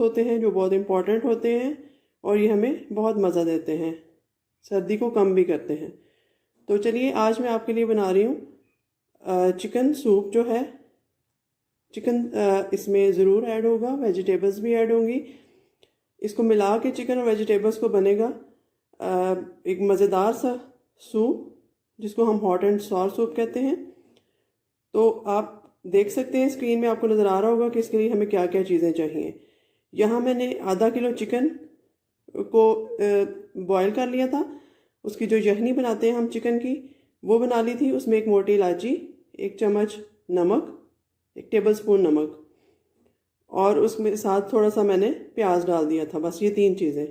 होते हैं जो बहुत इम्पॉर्टेंट होते हैं और ये हमें बहुत मज़ा देते हैं, सर्दी को कम भी करते हैं। तो चलिए आज मैं आपके लिए बना रही हूँ चिकन सूप जो है। चिकन इसमें ज़रूर ऐड होगा, वेजिटेबल्स भी ऐड होंगी। इसको मिला के चिकन और वेजिटेबल्स को बनेगा एक मज़ेदार सा सूप जिसको हम हॉट एंड सॉर सूप कहते हैं। तो आप देख सकते हैं स्क्रीन में आपको नज़र आ रहा होगा कि इसके लिए हमें क्या क्या चीज़ें चाहिए। यहाँ मैंने आधा किलो चिकन को बॉयल कर लिया था। उसकी जो यखनी बनाते हैं हम चिकन की, वो बना ली थी। उसमें एक मोटी इलायची, 1 चम्मच नमक, 1 टेबलस्पून नमक और उसमें साथ थोड़ा सा मैंने प्याज डाल दिया था। बस ये 3 चीज़ें।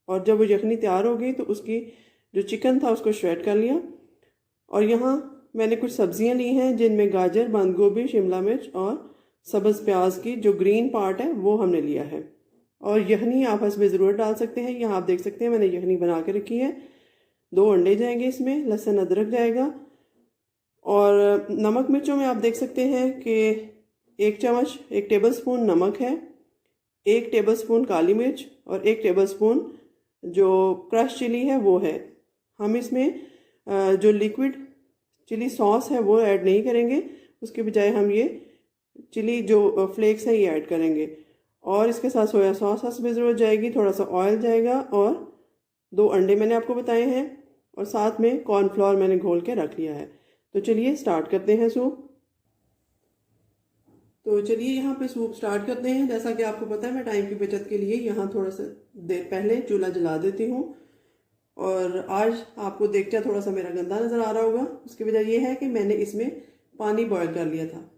और जब वो यखनी तैयार हो गई तो उसकी जो चिकन था उसको श्रेड कर लिया। और यहाँ मैंने कुछ सब्जियां ली हैं जिनमें गाजर, बंद गोभी, शिमला मिर्च और सब्ज़ प्याज की जो ग्रीन पार्ट है वो हमने लिया है। और यखनी आप इसमें ज़रूर डाल सकते हैं। यहाँ आप देख सकते हैं मैंने यखनी बना के रखी है। 2 अंडे जाएंगे इसमें, लहसुन अदरक जाएगा। और नमक मिर्चों में आप देख सकते हैं कि 1 चम्मच 1 टेबलस्पून नमक है, 1 टेबलस्पून काली मिर्च और 1 टेबलस्पून जो क्रश चिली है वो है। हम इसमें जो लिक्विड चिली सॉस है वो ऐड नहीं करेंगे, उसके बजाय हम ये चिली जो फ्लेक्स हैं ये ऐड करेंगे। और इसके साथ सोया सॉस भी ज़रूरत जाएगी, थोड़ा सा ऑयल जाएगा और 2 अंडे मैंने आपको बताए हैं और साथ में कॉर्नफ्लोर मैंने घोल के रख लिया है। तो चलिए स्टार्ट करते हैं सूप। तो चलिए यहाँ पे सूप स्टार्ट करते हैं। जैसा कि आपको पता है मैं टाइम की बचत के लिए यहाँ थोड़ा सा देर पहले चूल्हा जला देती हूँ। और आज आपको देखते थोड़ा सा मेरा गंदा नज़र आ रहा होगा। उसकी वजह यह है कि मैंने इसमें पानी बॉयल कर लिया था।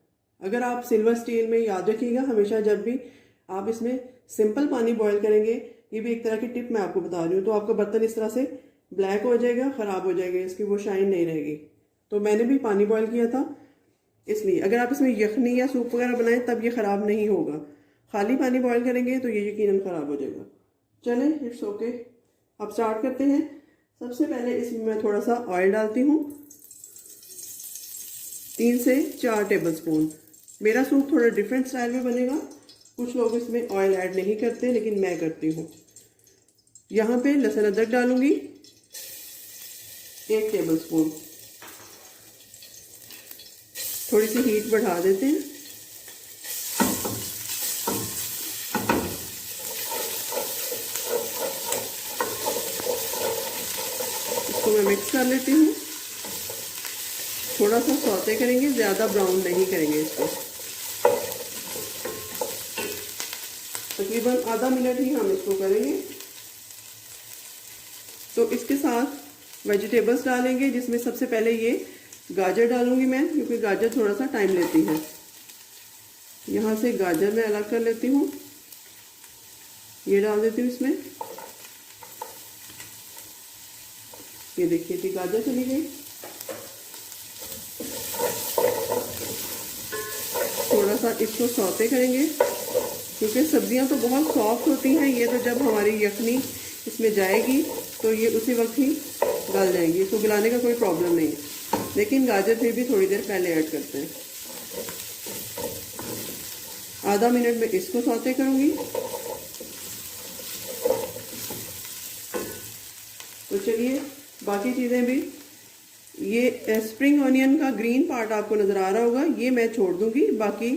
अगर आप सिल्वर स्टील में, याद रखिएगा हमेशा जब भी आप इसमें सिंपल पानी बॉयल करेंगे, ये भी एक तरह की टिप मैं आपको बता रही हूँ, तो आपका बर्तन इस तरह से ब्लैक हो जाएगा, ख़राब हो जाएगा, इसकी वो शाइन नहीं रहेगी। तो मैंने भी पानी बॉयल किया था, इसलिए अगर आप इसमें यखनी या सूप वगैरह बनाएं तब ये ख़राब नहीं होगा। खाली पानी बॉयल करेंगे तो ये यकीनन ख़राब हो जाएगा। चलें, इट्स ओके। अब स्टार्ट करते हैं। सबसे पहले इसमें मैं थोड़ा सा ऑयल डालती हूँ, 3 से 4 टेबलस्पून। मेरा सूप थोड़ा डिफरेंट स्टाइल में बनेगा। कुछ लोग इसमें ऑयल ऐड नहीं करते लेकिन मैं करती हूँ। यहाँ पे लहसुन अदरक डालूंगी 1 टेबलस्पून। थोड़ी सी हीट बढ़ा देते हैं। इसको मैं मिक्स कर लेती हूँ। थोड़ा सा सौते करेंगे, ज़्यादा ब्राउन नहीं करेंगे इसको। तकरीबन आधा मिनट ही हम इसको करेंगे। तो इसके साथ वेजिटेबल्स डालेंगे, जिसमें सबसे पहले ये गाजर डालूंगी मैं, क्योंकि गाजर थोड़ा सा टाइम लेती है। यहाँ से गाजर मैं अलग कर लेती हूँ, ये डाल देती हूँ इसमें। ये देखिए जी गाजर चली गई। थोड़ा सा इसको सौते करेंगे क्योंकि सब्जियां तो बहुत सॉफ्ट होती हैं। ये तो जब हमारी यखनी इसमें जाएगी तो ये उसी वक्त ही गल जाएंगी, इसको गलाने का कोई प्रॉब्लम नहीं है। लेकिन गाजर फिर भी थोड़ी देर पहले ऐड करते हैं। आधा मिनट में इसको सौते करूंगी। तो चलिए बाकी चीज़ें भी, ये स्प्रिंग ऑनियन का ग्रीन पार्ट आपको नज़र आ रहा होगा, ये मैं छोड़ दूंगी। बाकी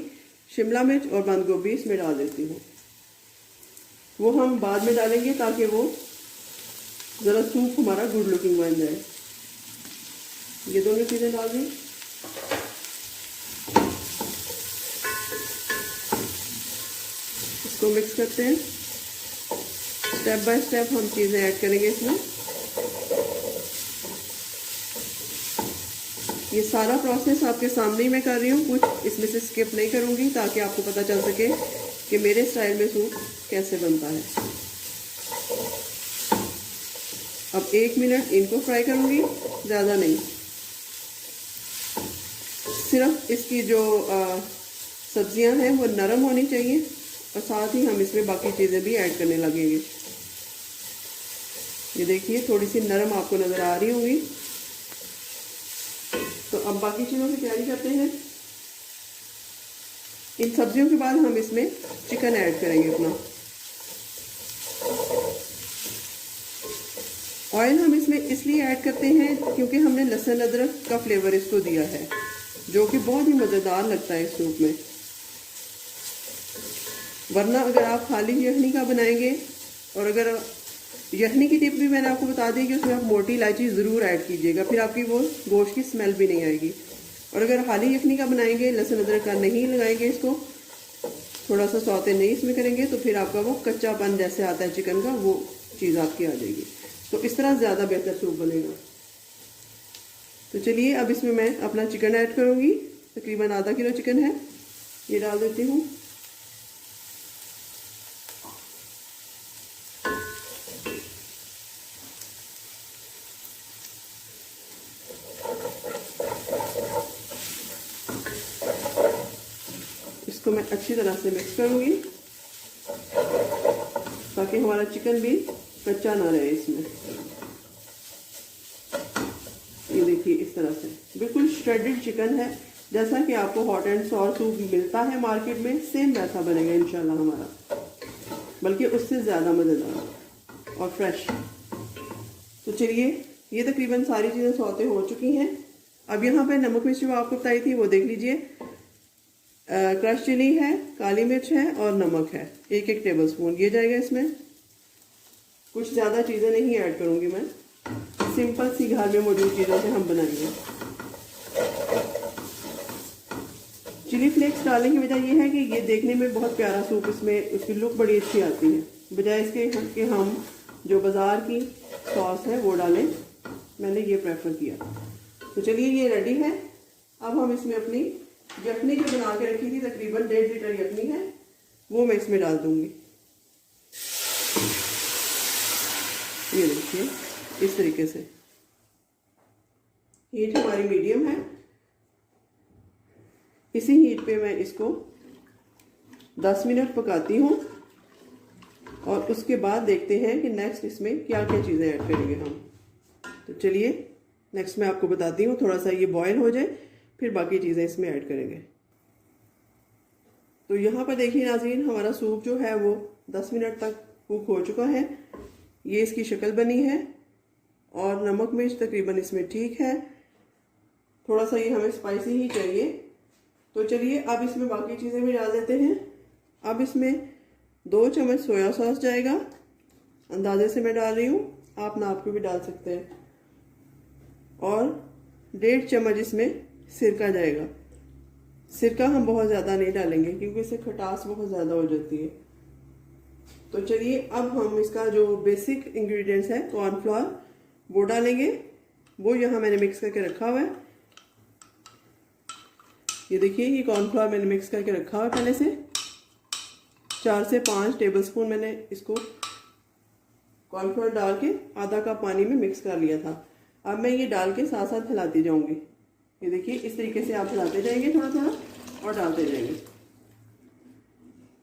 शिमला मिर्च और बंद गोभी इसमें डाल देती हूँ। वो हम बाद में डालेंगे ताकि वो ज़रा सूप हमारा गुड लुकिंग बन जाए। ये दोनों चीज़ें डाल दी। इसको मिक्स करते हैं। स्टेप बाय स्टेप हम चीज़ें ऐड करेंगे इसमें। ये सारा प्रोसेस आपके सामने ही मैं कर रही हूँ, कुछ इसमें से स्किप नहीं करूँगी ताकि आपको पता चल सके कि मेरे स्टाइल में सूप कैसे बनता है। अब 1 मिनट इनको फ्राई करूँगी, ज़्यादा नहीं। सिर्फ इसकी जो सब्जियां हैं वो नरम होनी चाहिए और साथ ही हम इसमें बाकी चीज़ें भी ऐड करने लगेंगे। ये देखिए थोड़ी सी नरम आपको नज़र आ रही होंगी। तो अब बाकी चीज़ों की तैयारी करते हैं। इन सब्जियों के बाद हम इसमें चिकन ऐड करेंगे अपना। ऑयल हम इसमें इसलिए ऐड करते हैं क्योंकि हमने लहसुन अदरक का फ्लेवर इसको दिया है, जो कि बहुत ही मज़ेदार लगता है इस सूप में। वरना अगर आप खाली यखनी का बनाएंगे, और अगर यखनी की टिप भी मैंने आपको बता दी कि उसमें आप मोटी इलायची ज़रूर ऐड कीजिएगा, फिर आपकी वो गोश्त की स्मेल भी नहीं आएगी। और अगर खाली यखनी का बनाएंगे, लहसुन अदरक का नहीं लगाएंगे, इसको थोड़ा सा सौते नहीं इसमें करेंगे, तो फिर आपका वो कच्चापन जैसे आता है चिकन का, वो चीज़ आपकी आ जाएगी। तो इस तरह ज़्यादा बेहतर सूप बनेगा। तो चलिए अब इसमें मैं अपना चिकन ऐड करूँगी। तकरीबन आधा किलो चिकन है, ये डाल देती हूँ। इसको मैं अच्छी तरह से मिक्स करूँगी ताकि हमारा चिकन भी कच्चा ना रहे इसमें। ये देखिए इस तरह से बिल्कुल श्रेडेड चिकन है, जैसा कि आपको हॉट एंड सॉर सूप मिलता है मार्केट में, सेम वैसा बनेगा इंशाल्लाह हमारा, बल्कि उससे ज़्यादा मज़ेदार और फ्रेश। तो चलिए ये तकरीबन सारी चीज़ें सौते हो चुकी हैं। अब यहाँ पे नमक मिर्च जो आपको बताई थी वो देख लीजिए। क्रश चिली है, काली मिर्च है और नमक है, 1-1 टेबल स्पून ये जाएगा इसमें। कुछ ज़्यादा चीज़ें नहीं ऐड करूँगी मैं, सिंपल सी घर में मौजूद चीज़ों से हम बनाएंगे। चिली फ्लेक्स डालने की वजह यह है कि ये देखने में बहुत प्यारा सूप, इसमें उसकी लुक बड़ी अच्छी आती है, बजाय इसके कि हम जो बाज़ार की सॉस है वो डालें। मैंने ये प्रेफर किया। तो चलिए ये रेडी है। अब हम इसमें अपनी यखनी जो बना के रखी थी, तकरीबन 1.5 लीटर यखनी है, वो मैं इसमें डाल दूंगी। ये देखिए इस तरीके से। हीट हमारी मीडियम है, इसी हीट पे मैं इसको 10 मिनट पकाती हूँ और उसके बाद देखते हैं कि नेक्स्ट इसमें क्या क्या चीज़ें ऐड करेंगे हम। तो चलिए नेक्स्ट मैं आपको बताती हूँ। थोड़ा सा ये बॉयल हो जाए फिर बाकी चीज़ें इसमें ऐड करेंगे। तो यहाँ पर देखिए नाज़रीन, हमारा सूप जो है वो 10 मिनट तक कुक हो चुका है। ये इसकी शक्ल बनी है और नमक मिर्च तकरीबन इसमें ठीक है। थोड़ा सा ये हमें स्पाइसी ही चाहिए। तो चलिए अब इसमें बाकी चीज़ें भी डाल देते हैं। अब इसमें 2 चम्मच सोया सॉस जाएगा, अंदाजे से मैं डाल रही हूँ, आप नाप के भी डाल सकते हैं। और 1.5 चम्मच इसमें सिरका जाएगा। सिरका हम बहुत ज़्यादा नहीं डालेंगे क्योंकि इससे खटास बहुत ज़्यादा हो जाती है। तो चलिए अब हम इसका जो बेसिक इंग्रेडिएंट्स है, कॉर्नफ्लोर, वो डालेंगे। वो यहाँ मैंने मिक्स करके रखा हुआ है। ये देखिए ये कॉर्नफ्लोर मैंने मिक्स करके रखा हुआ है पहले से। 4 से 5 टेबल स्पून मैंने इसको कॉर्नफ्लोर डाल के आधा कप पानी में मिक्स कर लिया था। अब मैं ये डाल के साथ साथ हिलाती जाऊंगी। ये देखिए इस तरीके से आप हिलाते जाएंगे थोड़ा थोड़ा और डालते जाएंगे।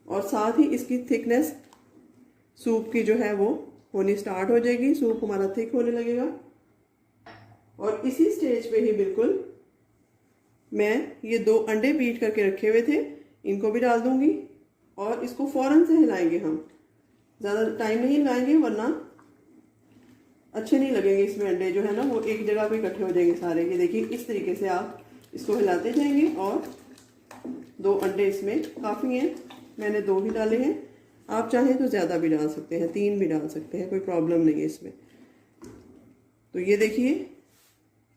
और साथ ही इसकी थिकनेस सूप की जो है वो होनी स्टार्ट हो जाएगी। सूप हमारा थिक होने लगेगा और इसी स्टेज पे ही बिल्कुल मैं ये 2 अंडे बीट करके रखे हुए थे, इनको भी डाल दूंगी और इसको फौरन से हिलाएंगे। हम ज़्यादा टाइम नहीं लगाएंगे वरना अच्छे नहीं लगेंगे। इसमें अंडे जो है ना वो एक जगह पे इकट्ठे हो जाएंगे सारे। ये देखिए इस तरीके से आप इसको हिलाते जाएंगे और 2 अंडे इसमें काफ़ी हैं, मैंने 2 ही डाले हैं। आप चाहें तो ज़्यादा भी डाल सकते हैं, 3 भी डाल सकते हैं, कोई प्रॉब्लम नहीं है इसमें। तो ये देखिए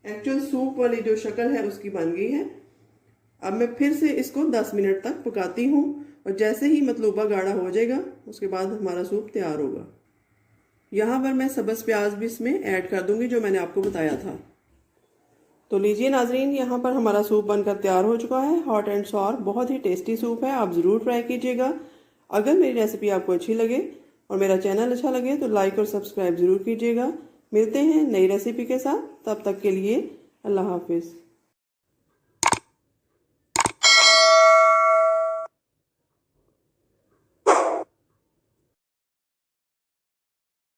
एक्चुअल सूप वाली जो शक्ल है उसकी बन गई है। अब मैं फिर से इसको 10 मिनट तक पकाती हूँ और जैसे ही मतलूबा गाढ़ा हो जाएगा उसके बाद हमारा सूप तैयार होगा। यहाँ पर मैं सब्ज़ प्याज भी इसमें ऐड कर दूंगी जो मैंने आपको बताया था। तो लीजिए नाजरीन, यहाँ पर हमारा सूप बनकर तैयार हो चुका है। हॉट एंड सॉर बहुत ही टेस्टी सूप है, आप ज़रूर ट्राई कीजिएगा। अगर मेरी रेसिपी आपको अच्छी लगे और मेरा चैनल अच्छा लगे तो लाइक और सब्सक्राइब ज़रूर कीजिएगा। मिलते हैं नई रेसिपी के साथ, तब तक के लिए अल्लाह हाफिज़।